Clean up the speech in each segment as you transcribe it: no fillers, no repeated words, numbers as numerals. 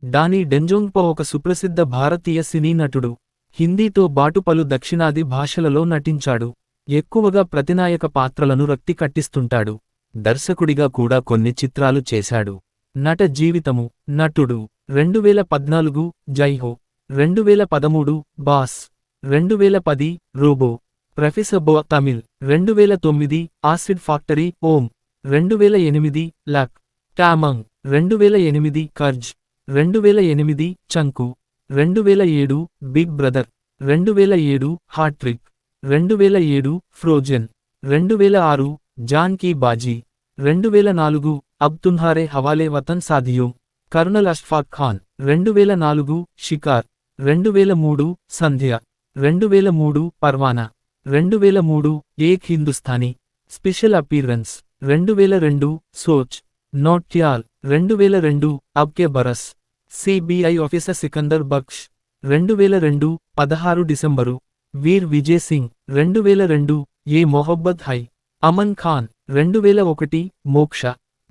Danny డెంజోంగ్పో ఒక సుప్రసిద్ధ భారతీయ సినీ నటుడు. హిందీతో బాటు పలు దక్షిణాది భాషలలో నటించాడు. ఎక్కువగా ప్రతినాయక పాత్రలను రక్తి కట్టిస్తుంటాడు. దర్శకుడిగా కూడా కొన్ని చిత్రాలు చేశాడు. నట జీవితము. నటుడు. 2014 జై హో, 2013 బాస్, 2010 రోబో, ప్రొఫెసర్ బో Tamil, 2009 Acid Factory Om, 2008 Luck, Tamang, 2008 Karz, 2008 చంకు, 2007 Big Brother, 2007 Hat Trick, 2007 Frozen, 2006 Jaan Ki Baazi, 2004 Ab Tumhare Hawale Watan Saathiyo, Colonel Ashfaq Khan, 2004 Shikaar, 2003 Sandhya, 2003 Parwana, 2003 Ek Hindustani, special appearance, 2002 Soch, నోట్యాల్, 2002 Ab Ke Baras, CBI officer Sikandar Baksh, 2002 16 December, Veer Vijay Singh, 2002 Ye Mohabbat Hai, Aman Khan, 2001 Moksha,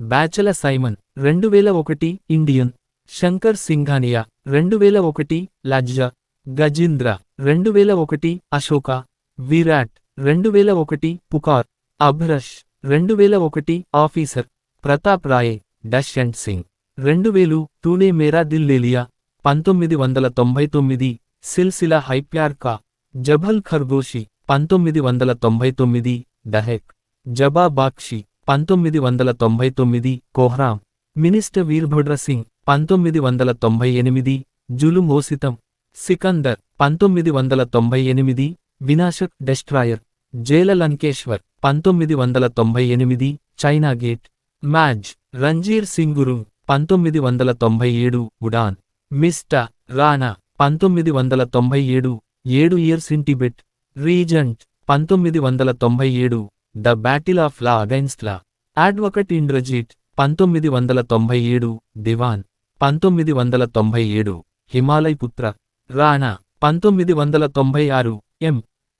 బ్యాచల సైమన్, 2001 ఇండియన్, శంకర్ సింఘానియా, 2001 లజ్జా, గజేంద్ర, 2001 అశోక, విరాట్, 2001 పుకార్, అభ్రష్, 2001 ఆఫీసర్, ప్రతాప్ రాయే, డష్ అండ్ సింగ్, 2000 తూనే మేరా దిల్ లే లియా, 1999 సిల్సిలా హై ప్యార్ కా, జబల్ ఖర్గోషి, 1999 దహెక్, జబా బాక్షి, 1999 కోహ్రామ్, మినిస్టర్ వీర్భద్ర సింగ్, 1998 జులుం ఓసితం, సికందర్, 1998 వినాశక్ డెస్ట్రాయర్, జేల లంకేశ్వర్, 1998 చైనా గేట్, మ్యాజ్, రంజీర్ సింగ్ గురు, 1997 ఉడాన్, మిస్టా, Rana, 1997 7 years in Tibet, regent, 1997 the battle of law against law, advocate Indrajeet, 1997 Diwan, 1997 Himalay Putra, Rana, 1996 ఎం.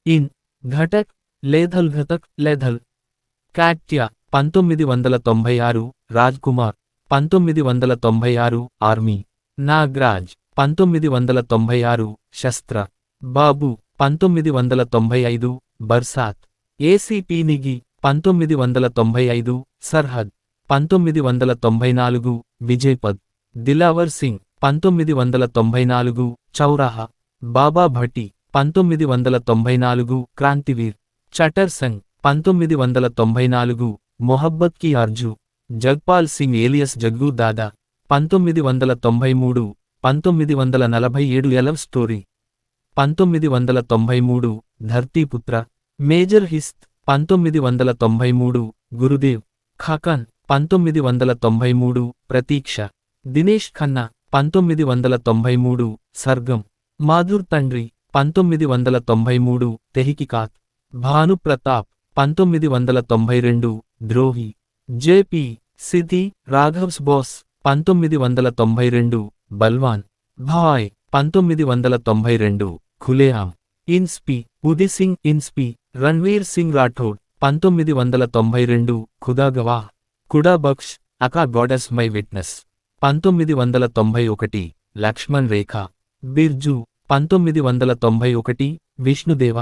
ఇన్, ఘటక్, లేథల్ ఘతక్ లేథల్, కాట్యా, 1996 రాజ్ కుమార్, 1996 ఆర్మీ, నాగ్రాజ్, 1996 శస్త్ర, బాబు, 1995 బర్సాత్, ఏసీపీ నిగి, 1995 సర్హద్, 1994 విజయ్పద్, దిలావర్ సింగ్, 1994 చౌరాహా, బాబా భట్టి, 1994 క్రాంతివీర్, చటర్ సంగ్, 1994 మొహబ్బత్ కి ఆర్జు, జగ్పాల్ సింగ్ ఏలియస్ జగ్గు దాదా, 1993 1947 ఎలవ్ స్టోరీ, 1993 ధర్తీపుత్ర, మేజర్ హిస్త్, 1993 గురుదేవ్, ఖాకన్, 1993 ప్రతీక్ష, దినేష్ ఖన్నా, 1993 సర్గం, మాధుర్ తండ్రి, 1993 తెహికికాత్, భాను ప్రతాప్, 1992 ద్రోహి, JP, Siddhi, రాఘవ్స్ boss, 1992 బల్వాన్, Bhai, 1992 Khule Aam, ఇన్స్పి, ఉది Singh ఇన్స్పి, Ranveer Singh Rathod, 1992 Khuda Gawah, Khuda Baksh, aka God is my witness, 1991 Lakshman Rekha, Birju, 1991 Vishnudev,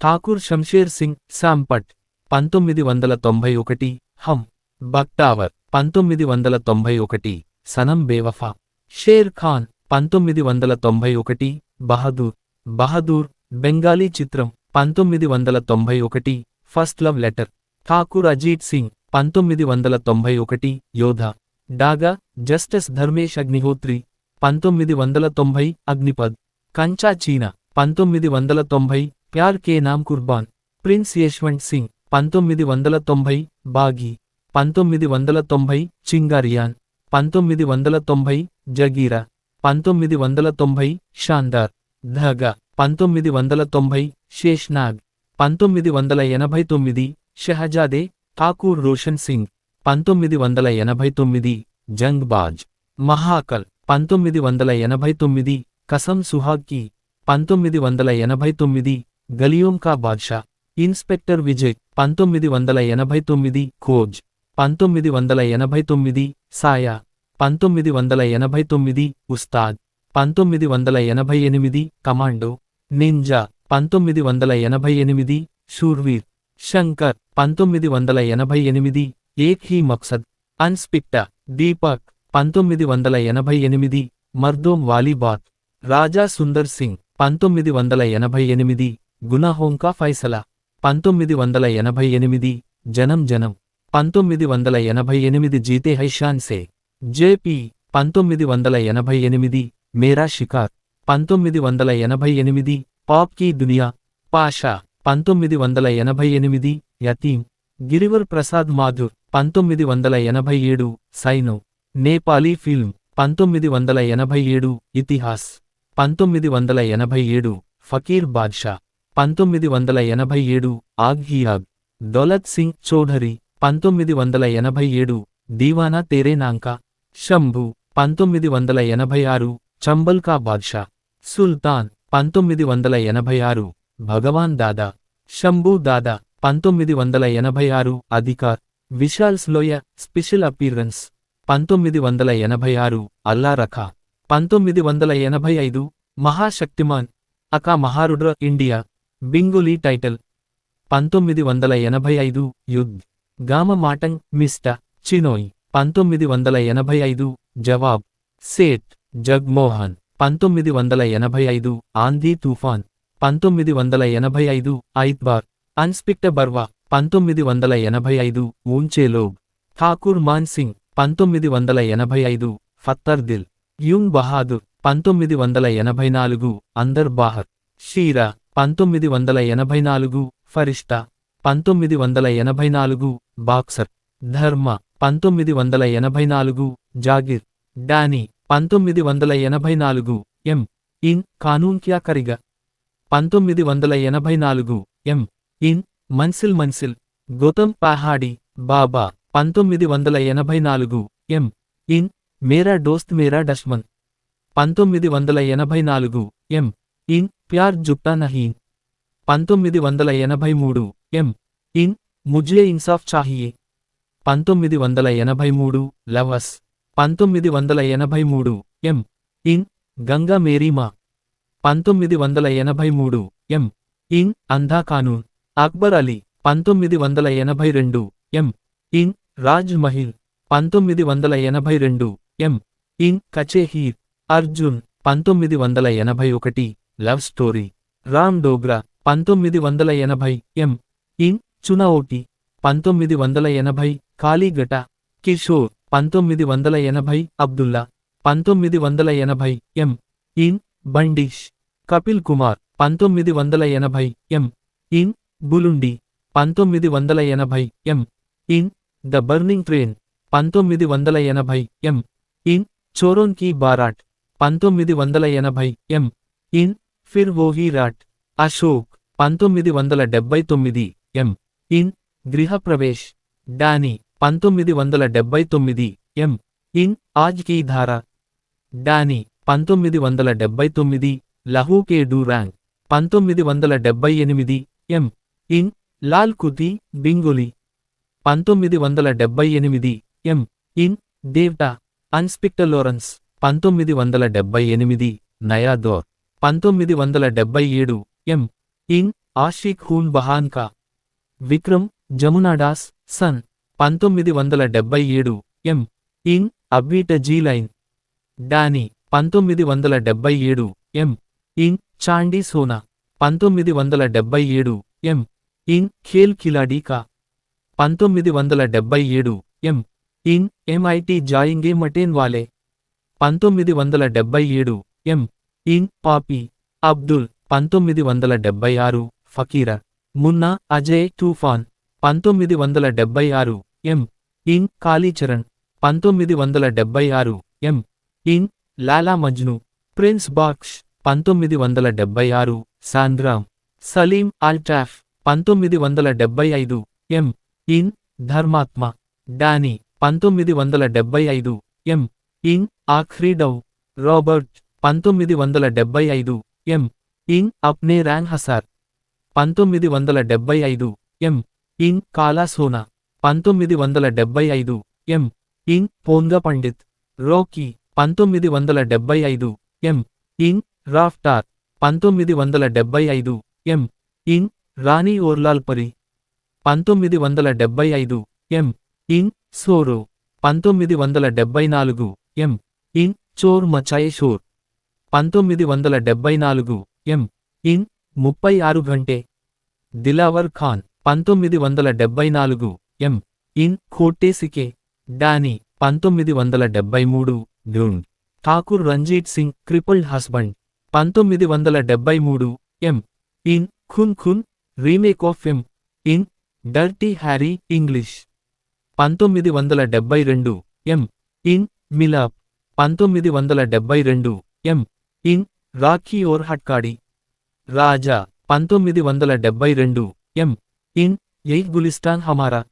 Thakur Shamsher Singh సాంపట్, 1991 హమ్, బక్టావర్, 1991 సనం బేవఫా, షేర్ ఖాన్, 1991 బహదూర్, బహదూర్ బెంగాలీ చిత్రం, 1991 first love letter, Thakur Ajeet Singh, 1991 Yodha, Daaga, justice Dharmesh Agnihotri, 1990 Agneepath, Kancha Cheena, 1990 Pyar Ke Naam Qurbaan, prince Yashwant Singh, 1990 Baaghi, 1990 Chingariyan, 1990 Jagira, 1990 Shandaar, Dhaga, 1990 Sheshnaag, 1989 షహజాదే, Thakur Roshan Singh, 1989 Jung Baaz, Mahakal, 1989 Kasam Suhaag Ki, 1989 Galiyon Ka Badshah, inspector Vijay, 1989 Khoj, 1989 Saaya, 1989 Ustad, 1988 Commando, Ninja, 1988 Shoorveer, Shankar, 1988 Ek Hi Maqsad, inspector, Deepak, 1988 Mardon Wali Baat, Raja Sunder Singh, 1988 Gunahon Ka Faisla, 1988 Janam Janam, 1988 Jeete Hain Shaan Se, JP, 1988 Mera Shikar, 1988 Paap Ki Duniya, Pasha, 1988 Yateem, Girivar Prasad Mathur, 1987 cyano, Nepali film, 1987 Itihaas, 1987 Fakir Badshah, 1987 Aag he ఆగ్, దౌలత్ సింగ్ చౌధరీ, 1987 దీవానా తేరే నాంకా, శంభు, 1986 చంబల్ కా బాద్షా, సుల్తాన్, 1986 భగవాన్ దాదా, శంభూ దాదా, 1986 అధికార్, విశాల్స్ లోయ స్పెషల్ అపీరెన్స్, 1986 అల్లా రఖా, 1985 మహాశక్తిమాన్, అకా మహారుడ్ర ఇండియా, బింగులీ టైటిల్, 1985 యుద్ధ్, గామ మాటంగ్ మిస్టా, చినోయ్, 1985 జవాబ్, సేట్, జగ్మోహన్, 1985 ఆంధీ తుఫాన్, 1985 ఐత్బార్, అన్స్పిక్ట Barwa, 1985 ఊంచే log, Thakur Maan Singh, 1985 ఫత్తర్ Dil, Jung Bahadur, 1984 అందర్ బాహర్, sheera, 1984 ఫరిష్తా, 1984 Boxer, Dharma, 1984 Jagir, Danny, 1984 ఎం ఇన్ కానూన్ క్యా కరిగా, 1984 ఎం ఇన్ మన్సిల్ మన్సిల్, గౌతమ్ పహాడీ, బాబా, 1984 ఎం ఇన్ మేరా దోస్త్ మేరా డష్మన్, 1984 ఎం ఇన్ ప్యార్ జుప్తా నహీన్, 1983 ఎం ఇన్ ముఝే ఇన్సాఫ్ చాహియే, 1983 లవస్, 1983 ఎం ఇన్ గంగా మేరీ మా, 1983 ఎం ఇన్ అంధా కానూన్, అక్బర్ అలీ, 1982 ఎం ఇన్ రాజ్ మహిల్, 1982 ఎం ఇన్ కచే హీర్, అర్జున్, 1981 లవ్ స్టోరీ, రామ్ డోగ్రా, 1980 ఎం ఇన్ చునాఓటీ, 1980 కాళీగట, కిషోర్, 1980 అబ్దుల్లా, 1980 ఎం ఇన్ బండిష్, కపిల్ కుమార్, 1980 ఎం ఇన్ బులుండి, 1980 ఎం ఇన్ ద బర్నింగ్ ట్రైన్, 1980 ఎం ఇన్ చోరోన్ కీ బారాట్, 1980 ఎం ఇన్ ఫిర్ వోహీ రాట్, అశోక్, 1979 ఎం ఇన్ గృహప్రవేశ్, డానీ, 1979 ఎం ఇన్ ఆజ్ కీ ధారా, డానీ, 1979 లహూ కే డూరాంగ్, 1978 ఎం ఇన్ లాల్ కుతీ బింగోలి, 1978 ఎం ఇన్ దేవ్టా, అన్స్పిక్ట లోరెన్స్, 1978 నయా దౌర్, 1977 ఎం ఇన్ ఆషిక్ హూన్ బహాన్ కా, విక్రమ్, జమునాడాస్, సన్, 1977 ఎం ఇన్ అబ్బీట జీ లైన్, డానీ, 1977 ఎం ఇన్ చాండీ సోనా, 1977 ఎం ఇన్ ఖేల్ ఖిలాడీ కా, 1977 ఎం ఇన్ ఎంఐటి జాయింగే మటేన్ వాలే, 1977 ఎం ఇన్ పాపీ, అబ్దుల్, 1976 ఫకీరా, మున్నా అజయ్ తూఫాన్, 1976 ఎం ఇన్ కాళీచరణ్, 1976 ఎం ఇన్ లాలా మజ్ను, ప్రిన్స్ బాక్ష్, 1976 సాంద్రామ్, సలీం అల్టాఫ్, 1975 ఎం ఇన్ ధర్మాత్మ, డానీ, 1975 ఎం ఇన్ ఆఖ్రీ డౌ, రాబర్ట్, 1975 ఎం ఇన్ అప్నే ర్యాంగ్ హసార్, 1975 ఎం ఇన్ కాలా సోనా, 1975 ఎం ఇన్ పోంగా పండిత్, రోకీ 1975 ఎం. ఇన్ రాఫ్టార్ 1975 ఎం. ఇన్ రాణి ఓర్లాల్పరి 1975 ఎం. ఇన్ సోరో 1974 ఎం. ఇన్ చోర్ మచాయే షోర్ 1974 ఎం. ఇన్ 36 ఘంటే దిలావర్ ఖాన్ 1974 ఎం. ఇన్ Khote Sikkey Danny 1973 Dhund Thakur Ranjit Singh crippled husband 1973 ఎం. ఇన్ ఖున్ ఖున్ రీమేక్ ఆఫ్ ఎం. ఇన్ డర్టీ హ్యారీ ఇంగ్లీష్ 1972 ఎం. ఇన్ మిలాప్ 1972 ఎం. ఇన్ రాఖీ ఓర్ హట్కాడి రాజా 1972 ఎం. ఇన్ యహ్ గులిస్తాన్ హమారా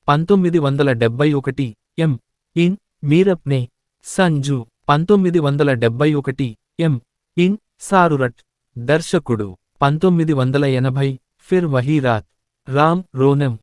1971 ఎం. ఇన్ మీరప్నే సంజు 1971 ఎం. ఇన్ సారురట్ దర్శకుడు 1980 ఫిర్ వహీ రాత్ రామ్ రోనెమ్